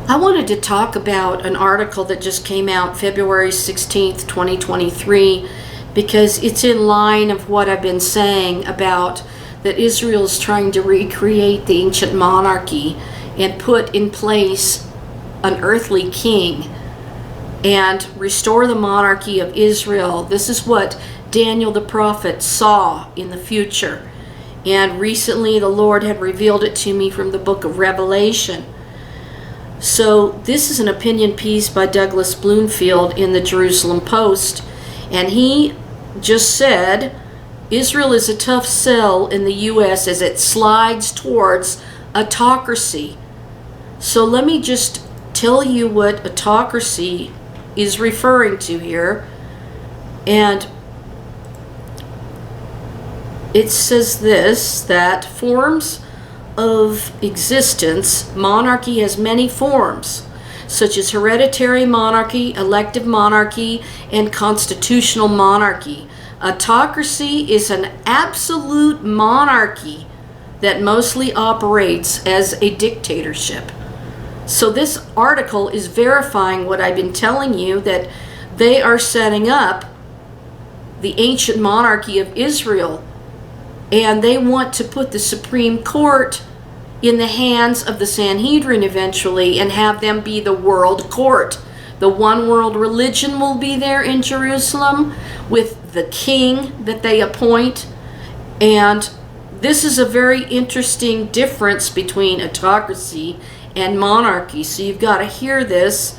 I wanted to talk about an article that just came out February 16th, 2023, because it's in line of what I've been saying about that Israel's trying to recreate the ancient monarchy and put in place an earthly king and restore the monarchy of Israel. This is what Daniel the prophet saw in the future. And recently the Lord had revealed it to me from the book of Revelation. So this is an opinion piece by Douglas Bloomfield in the Jerusalem Post. And he just said, Israel is a tough sell in the U.S. as it slides towards autocracy. So let me just tell you what autocracy is referring to here. And it says this, that forms of existence, monarchy has many forms, such as hereditary monarchy, elective monarchy, and constitutional monarchy. Autocracy is an absolute monarchy that mostly operates as a dictatorship. So this article is verifying what I've been telling you, that they are setting up the ancient monarchy of Israel, and they want to put the Supreme Court in the hands of the Sanhedrin eventually and have them be the world court. The one world religion will be there in Jerusalem with the king that they appoint. And this is a very interesting difference between autocracy and monarchy. So you've got to hear this,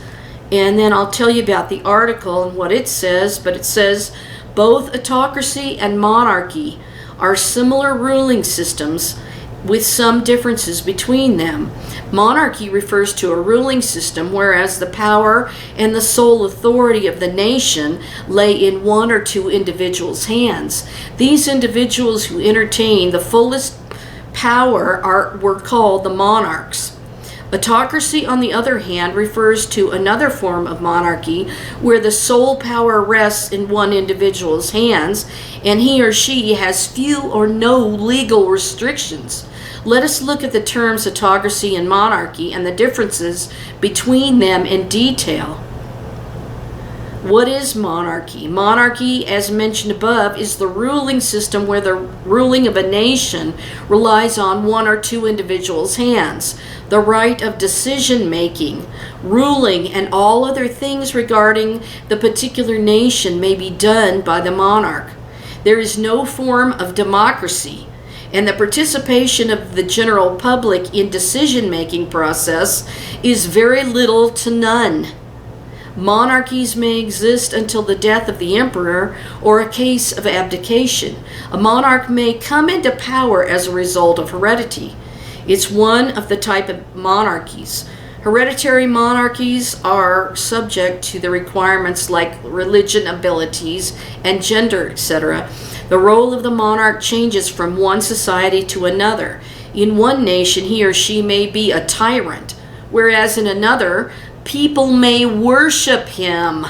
and then I'll tell you about the article and what it says. But it says both autocracy and monarchy are similar ruling systems with some differences between them. Monarchy refers to a ruling system, whereas the power and the sole authority of the nation lay in one or two individuals' hands. These individuals who entertain the fullest power were called the monarchs. Autocracy, on the other hand, refers to another form of monarchy where the sole power rests in one individual's hands and he or she has few or no legal restrictions. Let us look at the terms autocracy and monarchy and the differences between them in detail. What is monarchy? Monarchy, as mentioned above, is the ruling system where the ruling of a nation relies on one or two individuals' hands. The right of decision-making, ruling, and all other things regarding the particular nation may be done by the monarch. There is no form of democracy, and the participation of the general public in decision-making process is very little to none. Monarchies may exist until the death of the emperor or a case of abdication. A monarch may come into power as a result of heredity. It's one of the type of monarchies. Hereditary monarchies are subject to the requirements like religion, abilities, and gender, etc. The role of the monarch changes from one society to another. In one nation, he or she may be a tyrant, whereas in another, people may worship him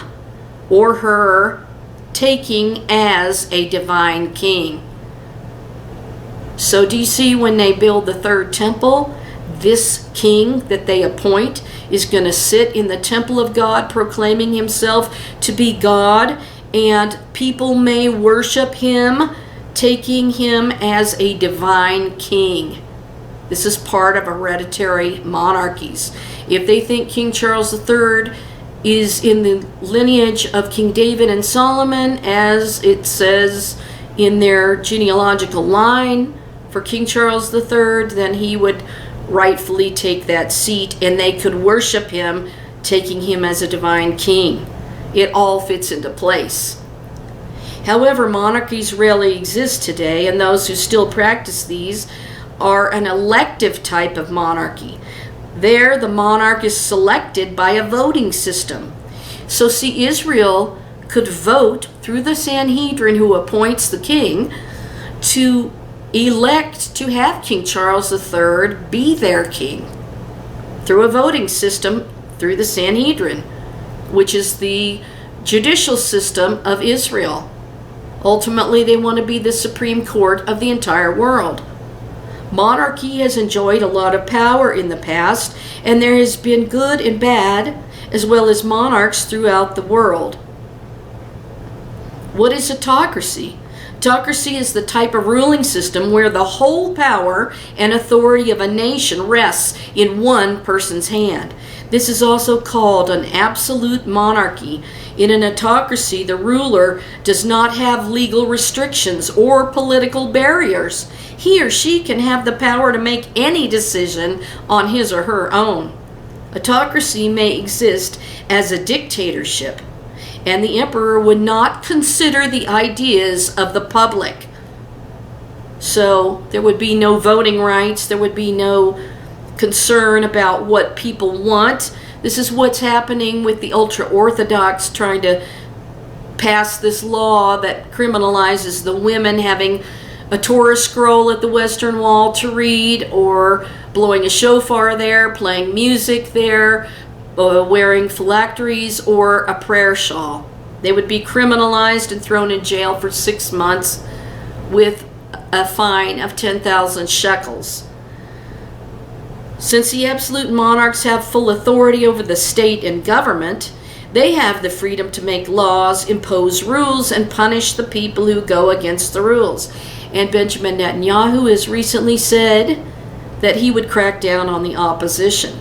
or her, taking as a divine king. So do you see, when they build the third temple, this king that they appoint is going to sit in the temple of God, proclaiming himself to be God, and people may worship him, taking him as a divine king. This is part of hereditary monarchies. If they think King Charles III is in the lineage of King David and Solomon, as it says in their genealogical line for King Charles III, then he would rightfully take that seat and they could worship him, taking him as a divine king. It all fits into place. However, monarchies rarely exist today, and those who still practice these are an elective type of monarchy. There, the monarch is selected by a voting system. So see, Israel could vote through the Sanhedrin, who appoints the king, to elect to have King Charles III be their king through a voting system through the Sanhedrin, which is the judicial system of Israel. Ultimately, they want to be the Supreme Court of the entire world. Monarchy has enjoyed a lot of power in the past, and there has been good and bad, as well as monarchs throughout the world. What is autocracy? Autocracy is the type of ruling system where the whole power and authority of a nation rests in one person's hand. This is also called an absolute monarchy. In an autocracy, the ruler does not have legal restrictions or political barriers. He or she can have the power to make any decision on his or her own. Autocracy may exist as a dictatorship, and the emperor would not consider the ideas of the public. So there would be no voting rights, there would be no concern about what people want. This is what's happening with the ultra-Orthodox trying to pass this law that criminalizes the women having a Torah scroll at the Western Wall to read, or blowing a shofar there, playing music there, wearing phylacteries, or a prayer shawl. They would be criminalized and thrown in jail for 6 months with a fine of 10,000 shekels. Since the absolute monarchs have full authority over the state and government, they have the freedom to make laws, impose rules, and punish the people who go against the rules. And Benjamin Netanyahu has recently said that he would crack down on the opposition.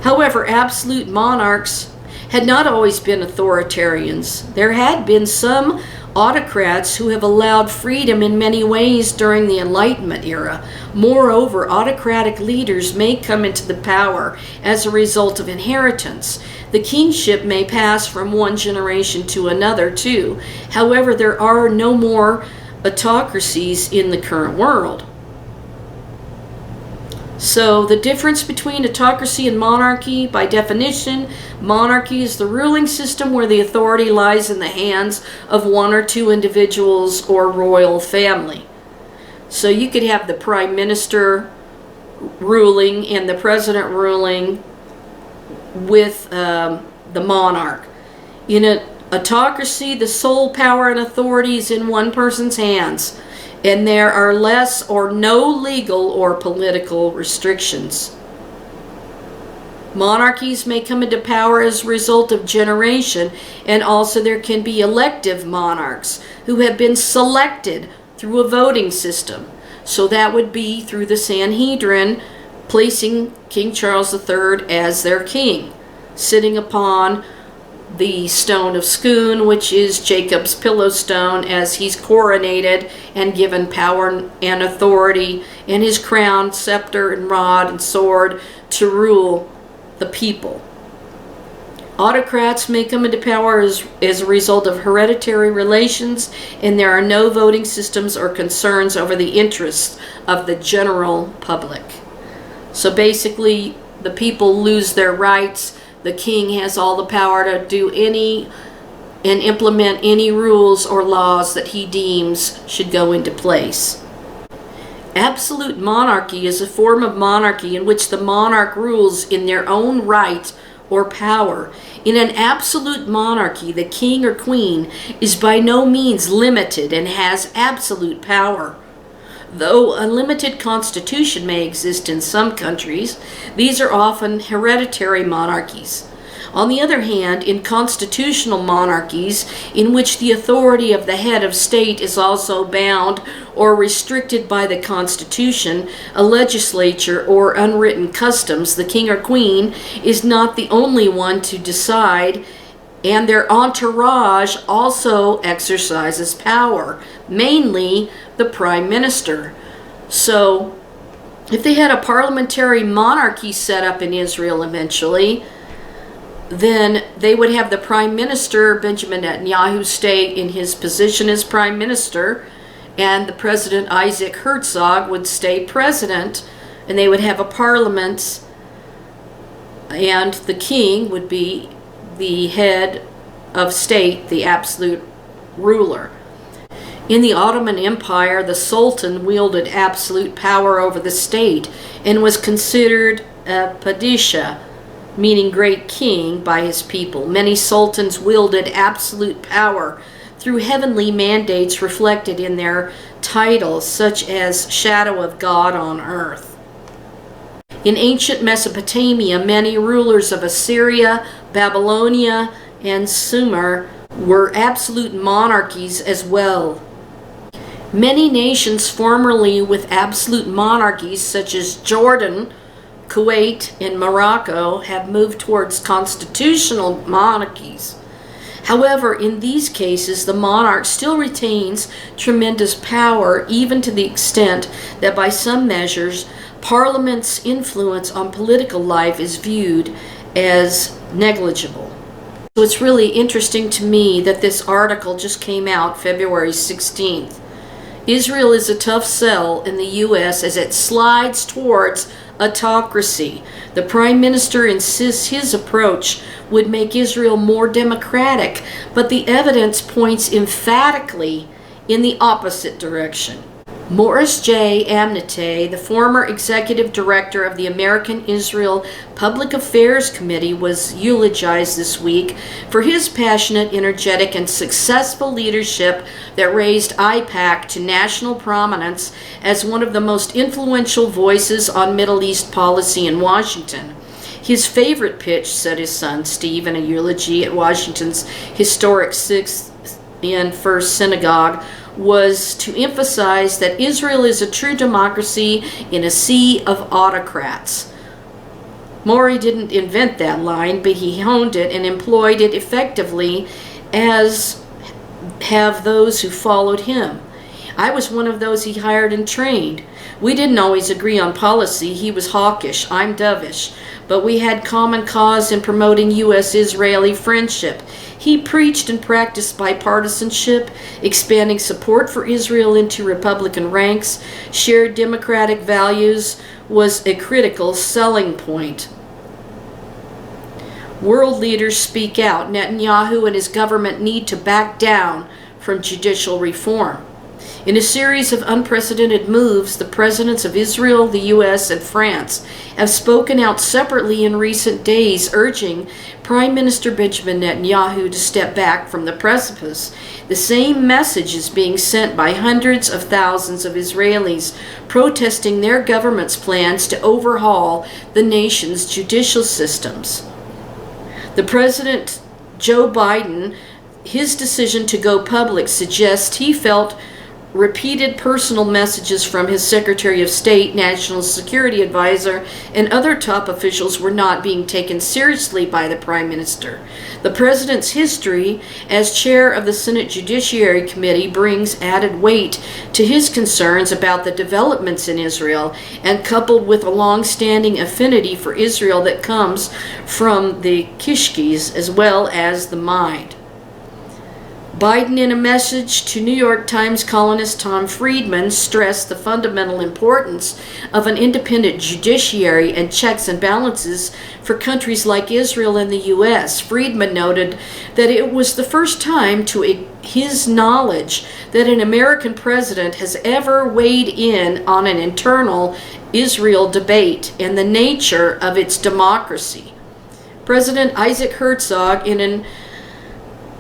However, absolute monarchs had not always been authoritarians. There had been some autocrats who have allowed freedom in many ways during the Enlightenment era. Moreover, autocratic leaders may come into the power as a result of inheritance. The kingship may pass from one generation to another too. However, there are no more autocracies in the current world. So the difference between autocracy and monarchy, by definition, monarchy is the ruling system where the authority lies in the hands of one or two individuals or royal family. So you could have the prime minister ruling and the president ruling with the monarch. In an autocracy, the sole power and authority is in one person's hands, and there are less or no legal or political restrictions. Monarchies may come into power as a result of generation, and also there can be elective monarchs who have been selected through a voting system. So that would be through the Sanhedrin, placing King Charles III as their king, sitting upon the stone of Scone, which is Jacob's pillow stone, as he's coronated and given power and authority, and his crown, scepter, and rod and sword to rule the people. Autocrats may come into power as a result of hereditary relations, and there are no voting systems or concerns over the interests of the general public. So basically, the people lose their rights. The king has all the power to do any and implement any rules or laws that he deems should go into place. Absolute monarchy is a form of monarchy in which the monarch rules in their own right or power. In an absolute monarchy, the king or queen is by no means limited and has absolute power. Though a limited constitution may exist in some countries, these are often hereditary monarchies. On the other hand, in constitutional monarchies, in which the authority of the head of state is also bound or restricted by the constitution, a legislature, or unwritten customs, the king or queen is not the only one to decide, and their entourage also exercises power, mainly the prime minister. So, if they had a parliamentary monarchy set up in Israel eventually, then they would have the prime minister, Benjamin Netanyahu, stay in his position as prime minister, and the president, Isaac Herzog, would stay president, and they would have a parliament, and the king would be the head of state, the absolute ruler. In the Ottoman Empire, the Sultan wielded absolute power over the state and was considered a padishah, meaning great king, by his people. Many sultans wielded absolute power through heavenly mandates reflected in their titles, such as Shadow of God on Earth. In ancient Mesopotamia, many rulers of Assyria, Babylonia, and Sumer were absolute monarchies as well. Many nations formerly with absolute monarchies, such as Jordan, Kuwait, and Morocco, have moved towards constitutional monarchies. However, in these cases, the monarch still retains tremendous power, even to the extent that by some measures, Parliament's influence on political life is viewed as negligible. So it's really interesting to me that this article just came out February 16th. Israel is a tough sell in the U.S. as it slides towards autocracy. The Prime Minister insists his approach would make Israel more democratic, but the evidence points emphatically in the opposite direction. Morris J. Amnete, the former executive director of the American Israel Public Affairs Committee, was eulogized this week for his passionate, energetic, and successful leadership that raised AIPAC to national prominence as one of the most influential voices on Middle East policy in Washington. His favorite pitch, said his son Steve in a eulogy at Washington's historic 6th and 1st Synagogue, was to emphasize that Israel is a true democracy in a sea of autocrats. Maury didn't invent that line, but he honed it and employed it effectively, as have those who followed him. I was one of those he hired and trained. We didn't always agree on policy. He was hawkish, I'm dovish, but we had common cause in promoting U.S.-Israeli friendship. He preached and practiced bipartisanship, expanding support for Israel into Republican ranks. Shared democratic values was a critical selling point. World leaders speak out. Netanyahu and his government need to back down from judicial reform. In a series of unprecedented moves, the presidents of Israel, the U.S., and France have spoken out separately in recent days, urging Prime Minister Benjamin Netanyahu to step back from the precipice. The same message is being sent by hundreds of thousands of Israelis protesting their government's plans to overhaul the nation's judicial systems. The President, Joe Biden, his decision to go public suggests he felt repeated personal messages from his Secretary of State, National Security Advisor, and other top officials were not being taken seriously by the Prime Minister. The President's history as chair of the Senate Judiciary Committee brings added weight to his concerns about the developments in Israel, and coupled with a long-standing affinity for Israel that comes from the Kishkis as well as the mind. Biden, in a message to New York Times columnist Tom Friedman, stressed the fundamental importance of an independent judiciary and checks and balances for countries like Israel and the U.S. Friedman noted that it was the first time, to his knowledge, that an American president has ever weighed in on an internal Israel debate and the nature of its democracy. President Isaac Herzog, in an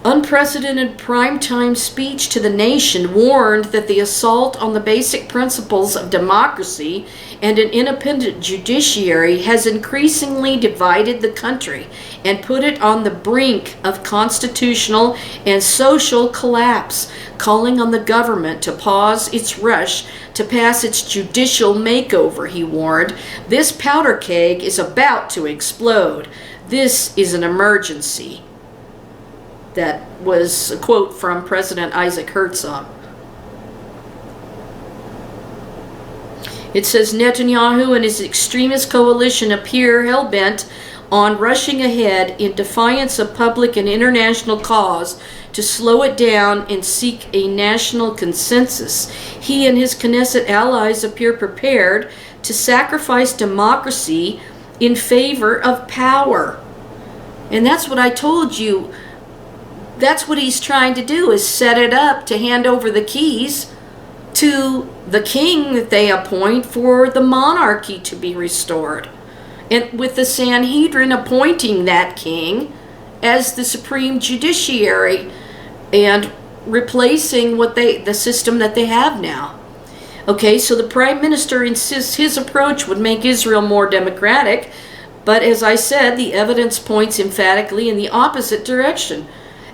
unprecedented primetime speech to the nation, warned that the assault on the basic principles of democracy and an independent judiciary has increasingly divided the country and put it on the brink of constitutional and social collapse, calling on the government to pause its rush to pass its judicial makeover. He warned, "This powder keg is about to explode. This is an emergency." That was a quote from President Isaac Herzog. It says Netanyahu and his extremist coalition appear hell-bent on rushing ahead in defiance of public and international cause to slow it down and seek a national consensus. He and his Knesset allies appear prepared to sacrifice democracy in favor of power. And that's what I told you. That's what he's trying to do, is set it up to hand over the keys to the king that they appoint for the monarchy to be restored. And with the Sanhedrin appointing that king as the supreme judiciary and replacing the system that they have now. Okay, so the Prime Minister insists his approach would make Israel more democratic, but as I said, the evidence points emphatically in the opposite direction.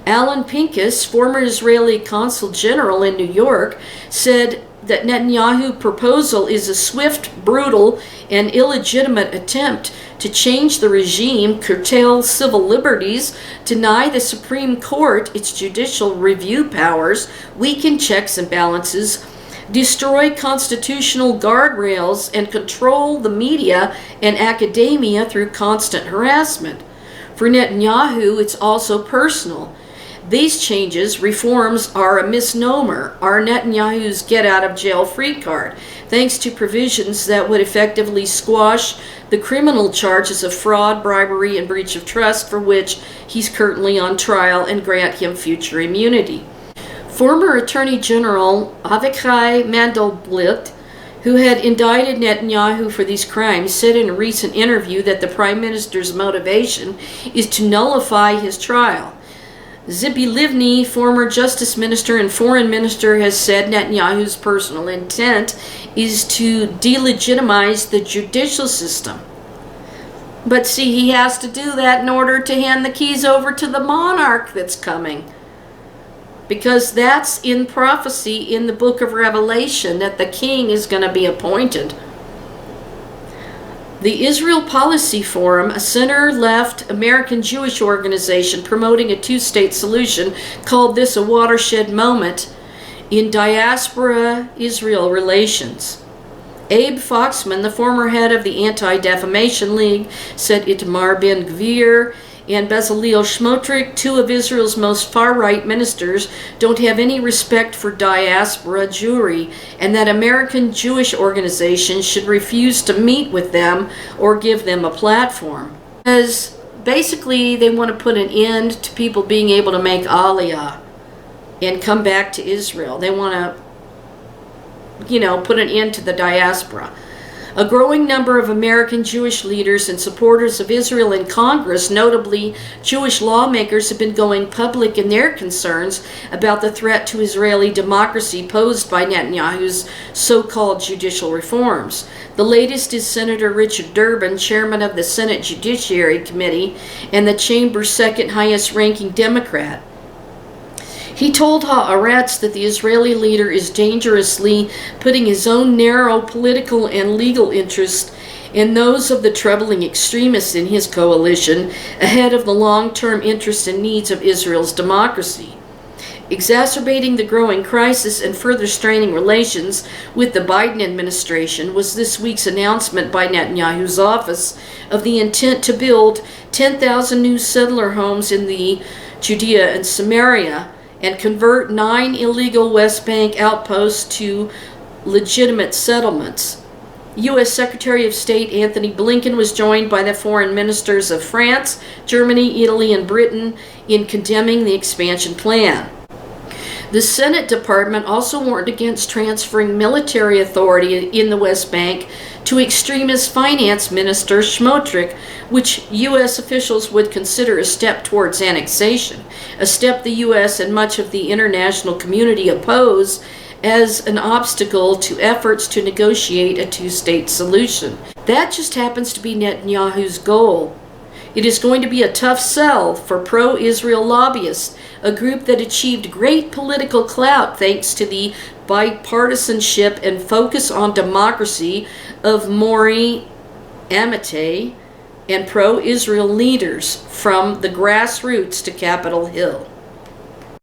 Alan Pincus, former Israeli consul general in New York, said that Netanyahu's proposal is a swift, brutal, and illegitimate attempt to change the regime, curtail civil liberties, deny the Supreme Court its judicial review powers, weaken checks and balances, destroy constitutional guardrails, and control the media and academia through constant harassment. For Netanyahu, it's also personal. These changes, reforms, are a misnomer, are Netanyahu's get-out-of-jail-free card, thanks to provisions that would effectively squash the criminal charges of fraud, bribery, and breach of trust for which he's currently on trial, and grant him future immunity. Former Attorney General Avichai Mandelblit, who had indicted Netanyahu for these crimes, said in a recent interview that the Prime Minister's motivation is to nullify his trial. Zibi Livni, former Justice Minister and Foreign Minister, has said Netanyahu's personal intent is to delegitimize the judicial system. But see, he has to do that in order to hand the keys over to the monarch that's coming. Because that's in prophecy in the book of Revelation, that the king is going to be appointed. The Israel Policy Forum, a center-left American Jewish organization promoting a two-state solution, called this a watershed moment in diaspora-Israel relations. Abe Foxman, the former head of the Anti-Defamation League, said Itamar Ben-Gvir and Bezalel Smotrich, two of Israel's most far-right ministers, don't have any respect for diaspora Jewry, and that American Jewish organizations should refuse to meet with them or give them a platform. Because basically they want to put an end to people being able to make Aliyah and come back to Israel. They want to, put an end to the diaspora. A growing number of American Jewish leaders and supporters of Israel in Congress, notably Jewish lawmakers, have been going public in their concerns about the threat to Israeli democracy posed by Netanyahu's so-called judicial reforms. The latest is Senator Richard Durbin, chairman of the Senate Judiciary Committee and the chamber's second highest-ranking Democrat. He told Haaretz that the Israeli leader is dangerously putting his own narrow political and legal interests and those of the troubling extremists in his coalition ahead of the long-term interests and needs of Israel's democracy. Exacerbating the growing crisis and further straining relations with the Biden administration was this week's announcement by Netanyahu's office of the intent to build 10,000 new settler homes in the Judea and Samaria, and convert 9 illegal West Bank outposts to legitimate settlements. U.S. Secretary of State Anthony Blinken was joined by the foreign ministers of France, Germany, Italy, and Britain in condemning the expansion plan. The Senate Department also warned against transferring military authority in the West Bank to extremist finance minister Smotrich, which U.S. officials would consider a step towards annexation, a step the U.S. and much of the international community oppose as an obstacle to efforts to negotiate a two-state solution. That just happens to be Netanyahu's goal. It is going to be a tough sell for pro-Israel lobbyists, a group that achieved great political clout thanks to the bipartisanship and focus on democracy of Mori Amitay and pro-Israel leaders from the grassroots to Capitol Hill.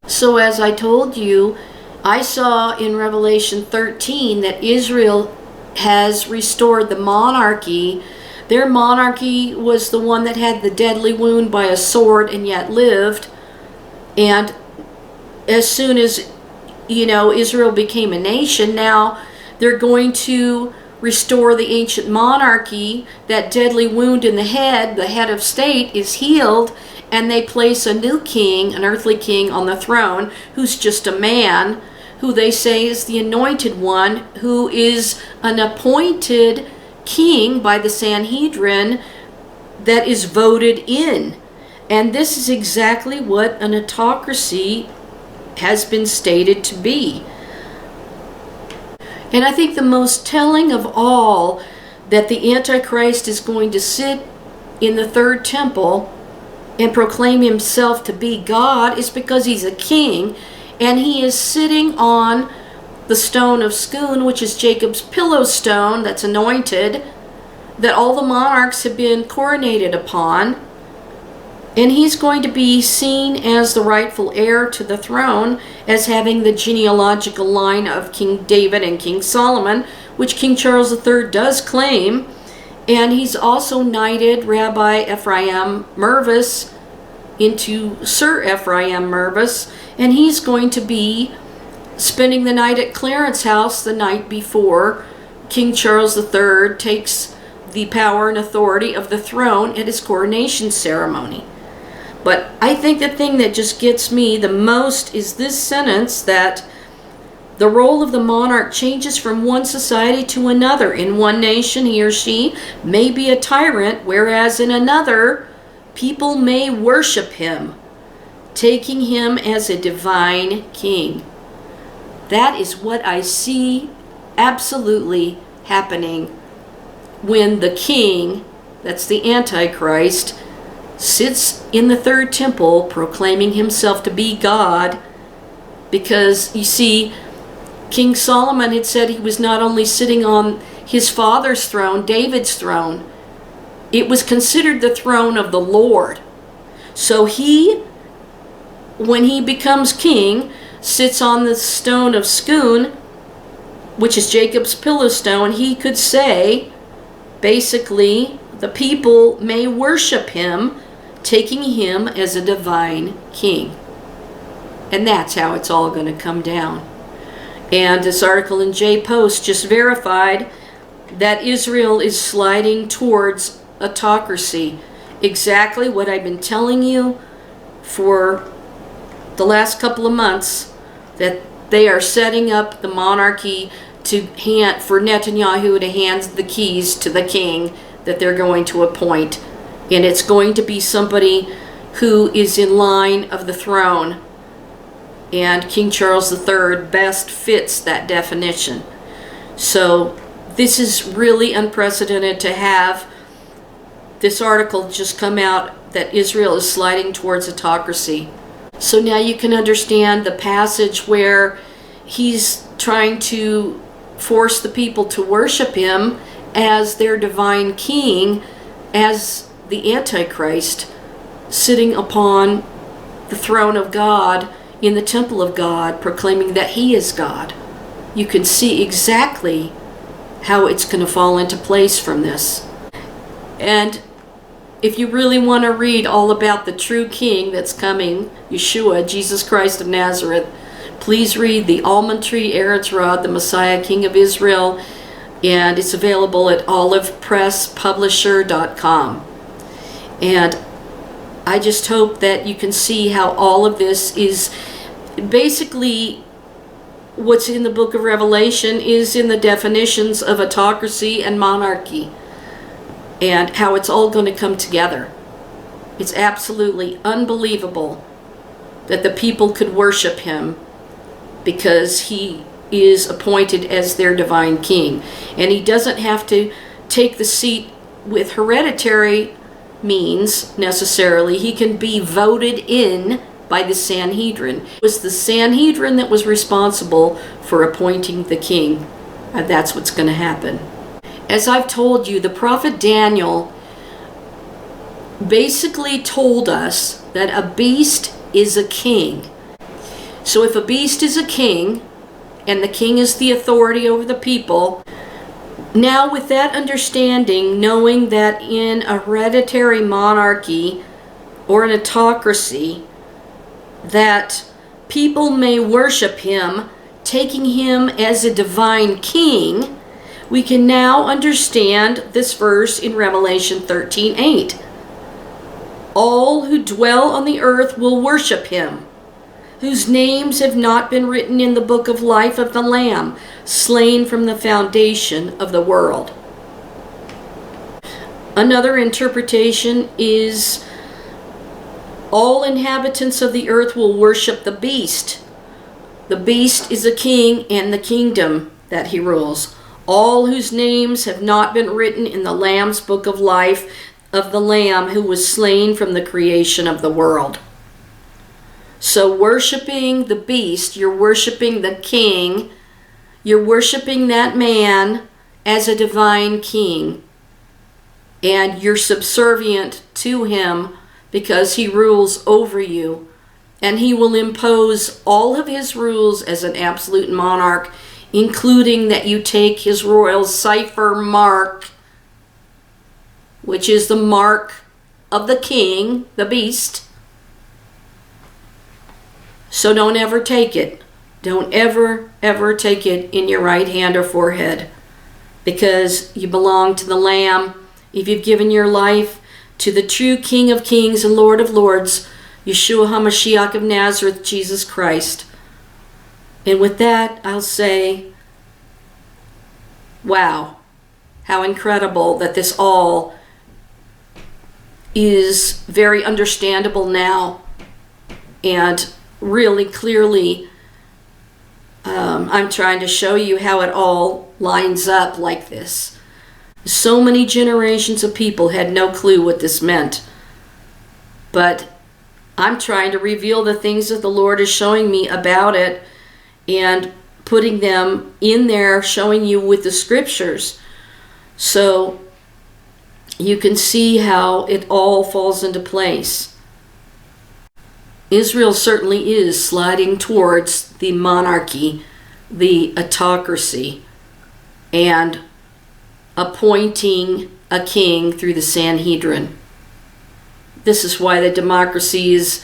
So as I told you, I saw in Revelation 13 that Israel has restored the monarchy. Their monarchy was the one that had the deadly wound by a sword and yet lived. And as soon as, Israel became a nation, now they're going to restore the ancient monarchy. That deadly wound in the head of state, is healed, and they place a new king, an earthly king, on the throne, who's just a man, who they say is the anointed one, who is an appointed king by the Sanhedrin that is voted in. And this is exactly what an autocracy has been stated to be. And I think the most telling of all, that the Antichrist is going to sit in the third temple and proclaim himself to be God, is because he's a king, and he is sitting on the stone of Scone, which is Jacob's pillow stone that's anointed, that all the monarchs have been coronated upon. And he's going to be seen as the rightful heir to the throne, as having the genealogical line of King David and King Solomon, which King Charles III does claim. And he's also knighted Rabbi Ephraim Mervis into Sir Ephraim Mervis, and he's going to be spending the night at Clarence House the night before King Charles III takes the power and authority of the throne at his coronation ceremony. But I think the thing that just gets me the most is this sentence, that the role of the monarch changes from one society to another. In one nation, he or she may be a tyrant, whereas in another, people may worship him, taking him as a divine king. That is what I see absolutely happening when the king, that's the Antichrist, sits in the third temple proclaiming himself to be God. Because, you see, King Solomon had said he was not only sitting on his father's throne, David's throne, it was considered the throne of the Lord. So he, when he becomes king, sits on the stone of Scone, which is Jacob's pillow stone. He could say, basically, the people may worship him, taking him as a divine king. And that's how it's all going to come down. And this article in J-Post just verified that Israel is sliding towards autocracy. Exactly what I've been telling you for the last couple of months, that they are setting up the monarchy for Netanyahu to hand the keys to the king that they're going to appoint. And it's going to be somebody who is in line of the throne. And King Charles III best fits that definition. So this is really unprecedented to have this article just come out that Israel is sliding towards autocracy. So now you can understand the passage where he's trying to force the people to worship him as their divine king, as the Antichrist sitting upon the throne of God in the temple of God, proclaiming that he is God. You can see exactly how it's going to fall into place from this. And if you really want to read all about the true king that's coming, Yeshua, Jesus Christ of Nazareth, please read The Almond Tree, Aaron's Rod, the Messiah, King of Israel, and it's available at olivepresspublisher.com. And I just hope that you can see how all of this is basically what's in the book of Revelation is in the definitions of autocracy and monarchy, and how it's all going to come together. It's absolutely unbelievable that the people could worship him because he is appointed as their divine king. And he doesn't have to take the seat with hereditary means necessarily. He can be voted in by the Sanhedrin. It was the Sanhedrin that was responsible for appointing the king. And that's what's going to happen. As I've told you, the prophet Daniel basically told us that a beast is a king. So if a beast is a king, and the king is the authority over the people, now with that understanding, knowing that in a hereditary monarchy or an autocracy, that people may worship him, taking him as a divine king, we can now understand this verse in Revelation 13:8. All who dwell on the earth will worship him, whose names have not been written in the book of life of the Lamb, slain from the foundation of the world. Another interpretation is all inhabitants of the earth will worship the beast, The beast is a king and the kingdom that he rules. All whose names have not been written in the Lamb's book of life of the Lamb who was slain from the creation of the world. So worshiping the beast, you're worshiping the king, you're worshiping that man as a divine king, and you're subservient to him because he rules over you, and he will impose all of his rules as an absolute monarch, including that you take his royal cipher mark, which is the mark of the king, the beast. So don't ever take it. Don't ever take it in your right hand or forehead, because you belong to the Lamb. If you've given your life to the true King of Kings and Lord of Lords, Yeshua HaMashiach of Nazareth, Jesus Christ. And with that, I'll say, wow, how incredible that this all is very understandable now, and really clearly I'm trying to show you how it all lines up like this. So many generations of people had no clue what this meant, but I'm trying to reveal the things that the Lord is showing me about it and putting them in there, showing you with the scriptures, so you can see how it all falls into place. Israel certainly is sliding towards the monarchy, the autocracy, and appointing a king through the Sanhedrin. This is why the democracy is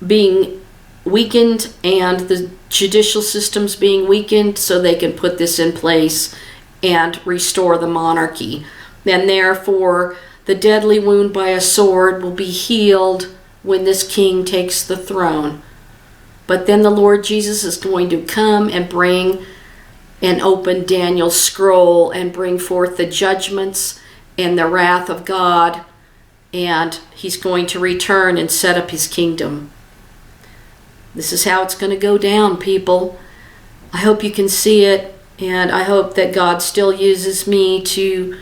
being weakened and the judicial system's being weakened, so they can put this in place and restore the monarchy. And therefore, the deadly wound by a sword will be healed when this king takes the throne. But then the Lord Jesus is going to come and bring and open Daniel's scroll and bring forth the judgments and the wrath of God, and he's going to return and set up his kingdom. This is how it's going to go down, people. I hope you can see it, and I hope that God still uses me to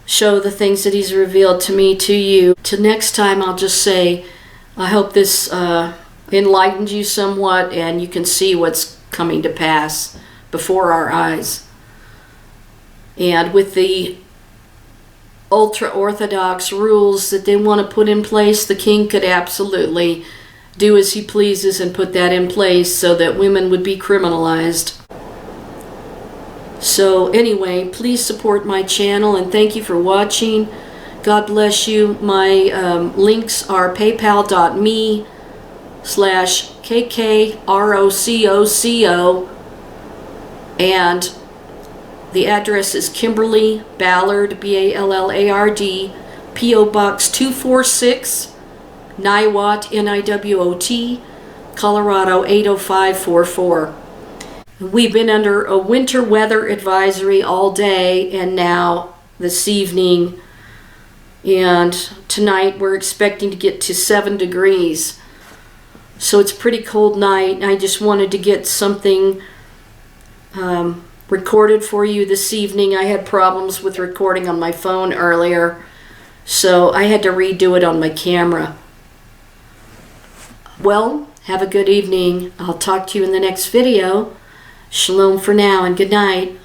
show the things that he's revealed to me to you. Till next time, I'll just say, I hope this enlightened you somewhat and you can see what's coming to pass before our eyes. And with the ultra-Orthodox rules that they want to put in place, the king could absolutely do as he pleases and put that in place so that women would be criminalized. So anyway, please support my channel, and thank you for watching. God bless you. My links are paypal.me/KKROCOCO, and the address is Kimberly Ballard, Ballard, P.O. Box 246, Niwot, Niwot, Colorado 80544. We've been under a winter weather advisory all day and now this evening, and tonight we're expecting to get to 7 degrees. So it's a pretty cold night. I just wanted to get something recorded for you this evening. I had problems with recording on my phone earlier, so I had to redo it on my camera. Well, have a good evening. I'll talk to you in the next video. Shalom for now and good night.